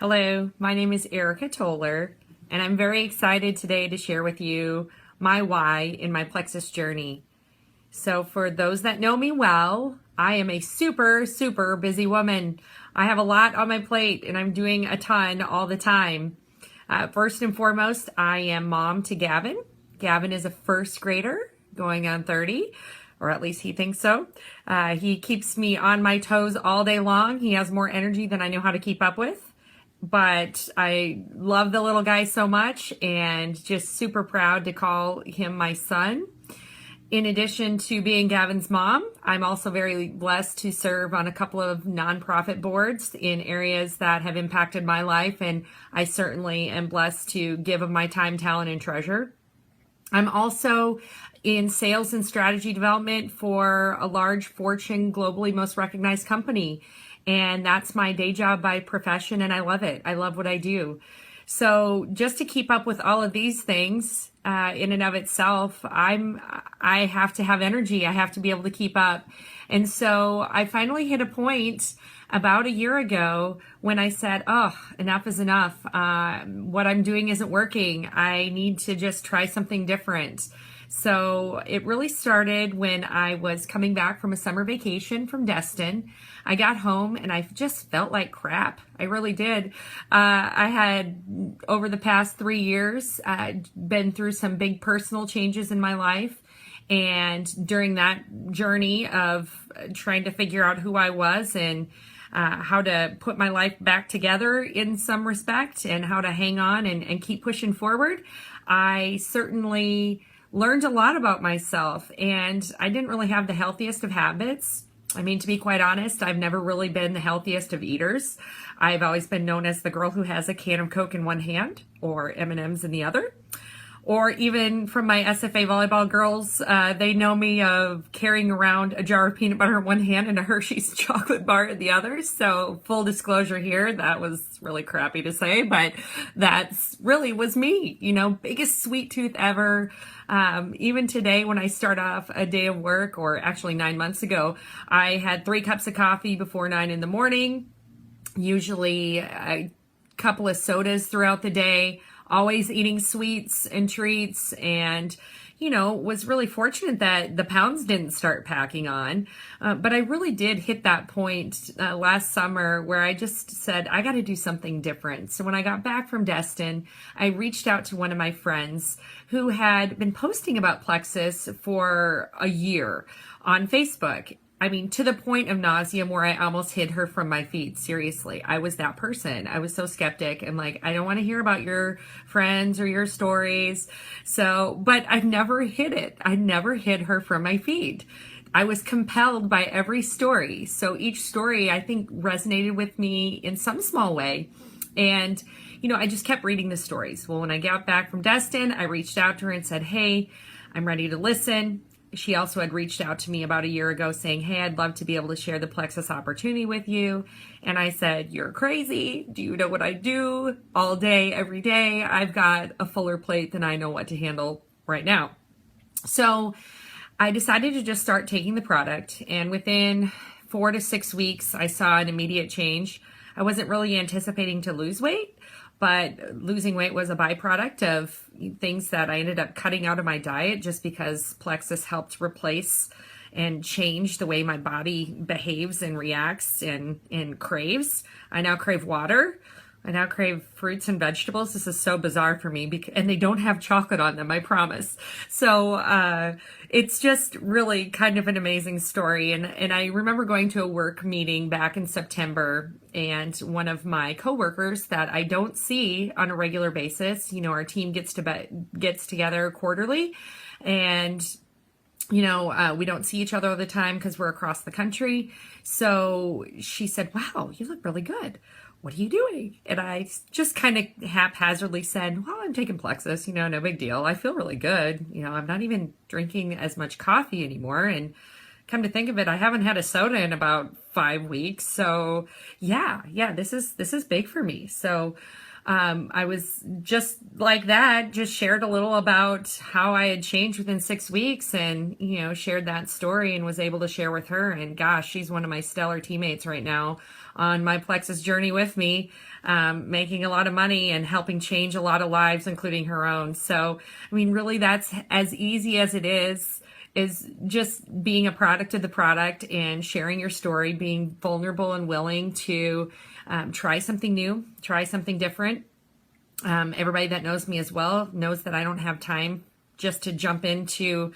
Hello, my name is Erika Toller, and I'm very excited today to share with you my why in my Plexus journey. So for those that know me well, I am a super busy woman. I have a lot on my plate and I'm doing a ton all the time. First and foremost, I am mom to Gavin. Gavin is a first grader going on 30, or at least he thinks so. He keeps me on my toes all day long. He has more energy than I know how to keep up with. But I love the little guy so much and just super proud to call him my son. In addition to being Gavin's mom, I'm also very blessed to serve on a couple of nonprofit boards in areas that have impacted my life, and I certainly am blessed to give of my time, talent, and treasure. I'm also in sales and strategy development for a large Fortune globally most recognized company. And that's my day job by profession, and I love it. I love what I do. So just to keep up with all of these things in and of itself, I have to have energy. I have to be able to keep up. And so I finally hit a point about a year ago when I said, oh, enough is enough. What I'm doing isn't working. I need to just try something different. So it really started when I was coming back from a summer vacation from Destin. I got home and I just felt like crap. I really did. I had, over the past 3 years, been through some big personal changes in my life. And during that journey of trying to figure out who I was and how to put my life back together in some respect and how to hang on and keep pushing forward, I certainly learned a lot about myself, and I didn't really have the healthiest of habits. I mean, to be quite honest, I've never really been the healthiest of eaters. I've always been known as the girl who has a can of Coke in one hand or M&Ms in the other. Or even from my SFA volleyball girls, they know me of carrying around a jar of peanut butter in one hand and a Hershey's chocolate bar in the other. So full disclosure here, that was really crappy to say, but that's really was me, biggest sweet tooth ever. Even today when I start off a day of work, or actually 9 months ago, I had 3 cups of coffee before 9 in the morning, usually a couple of sodas throughout the day, always eating sweets and treats, and was really fortunate that the pounds didn't start packing on. But I really did hit that point last summer where I just said, I got to do something different. So when I got back from Destin, I reached out to one of my friends who had been posting about Plexus for a year on Facebook. I mean, to the point of nauseam where I almost hid her from my feed. Seriously, I was that person. I was so skeptic. I'm like, I don't want to hear about your friends or your stories. So, but I never hid it. I never hid her from my feed. I was compelled by every story. So each story, I think, resonated with me in some small way. And, I just kept reading the stories. Well, when I got back from Destin, I reached out to her and said, hey, I'm ready to listen. She also had reached out to me about a year ago saying, hey, I'd love to be able to share the Plexus opportunity with you. And I said, you're crazy. Do you know what I do all day, every day? I've got a fuller plate than I know what to handle right now. So I decided to just start taking the product. And within 4 to 6 weeks, I saw an immediate change. I wasn't really anticipating to lose weight, but losing weight was a byproduct of things that I ended up cutting out of my diet just because Plexus helped replace and change the way my body behaves and reacts and craves. I now crave water. I now crave fruits and vegetables. This is so bizarre for me, and they don't have chocolate on them, I promise. So it's just really kind of an amazing story. And I remember going to a work meeting back in September, and one of my coworkers that I don't see on a regular basis, our team gets together quarterly, and we don't see each other all the time because we're across the country. So she said, wow, you look really good. What are you doing? And I just kind of haphazardly said, well, I'm taking Plexus, no big deal. I feel really good. I'm not even drinking as much coffee anymore. And come to think of it, I haven't had a soda in about 5 weeks. So yeah, this is big for me. So I was just like that, just shared a little about how I had changed within 6 weeks and, shared that story and was able to share with her. And gosh, she's one of my stellar teammates right now on my Plexus journey with me, making a lot of money and helping change a lot of lives, including her own. So, really that's as easy as it is just being a product of the product and sharing your story, being vulnerable and willing to try something new, try something different. Everybody that knows me as well knows that I don't have time just to jump into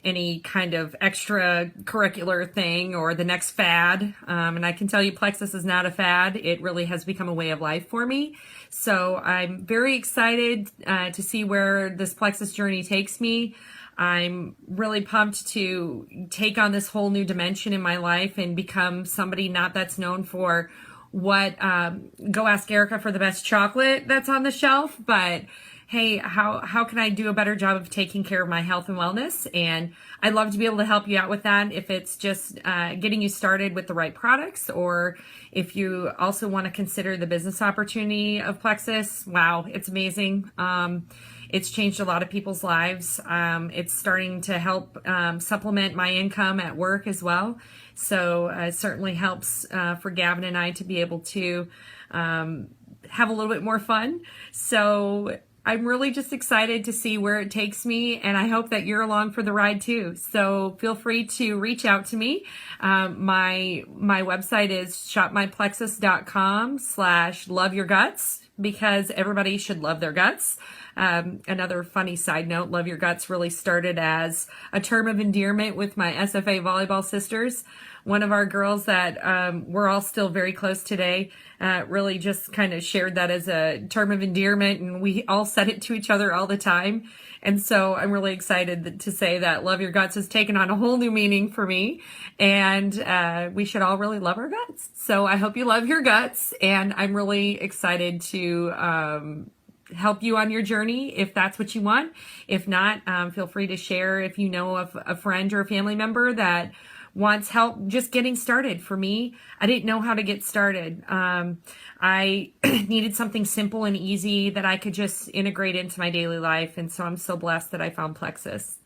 any kind of extracurricular thing or the next fad. And I can tell you Plexus is not a fad. It really has become a way of life for me. So I'm very excited to see where this Plexus journey takes me. I'm really pumped to take on this whole new dimension in my life and become somebody not that's known for what, go ask Erika for the best chocolate that's on the shelf, but hey, how can I do a better job of taking care of my health and wellness? And I'd love to be able to help you out with that. If it's just getting you started with the right products, or if you also want to consider the business opportunity of Plexus, wow, it's amazing. It's changed a lot of people's lives. It's starting to help supplement my income at work as well. So it certainly helps for Gavin and I to be able to have a little bit more fun. So I'm really just excited to see where it takes me, and I hope that you're along for the ride too. So feel free to reach out to me. My website is shopmyplexus.com/loveyourguts, because everybody should love their guts. Another funny side note, love your guts really started as a term of endearment with my SFA volleyball sisters. One of our girls that we're all still very close today really just kind of shared that as a term of endearment, and we all said it to each other all the time. And so I'm really excited to say that love your guts has taken on a whole new meaning for me, and we should all really love our guts. So I hope you love your guts, and I'm really excited to help you on your journey if that's what you want. If not, feel free to share if you know of a friend or a family member that wants help just getting started. For me, I didn't know how to get started. I needed something simple and easy that I could just integrate into my daily life. And so I'm so blessed that I found Plexus.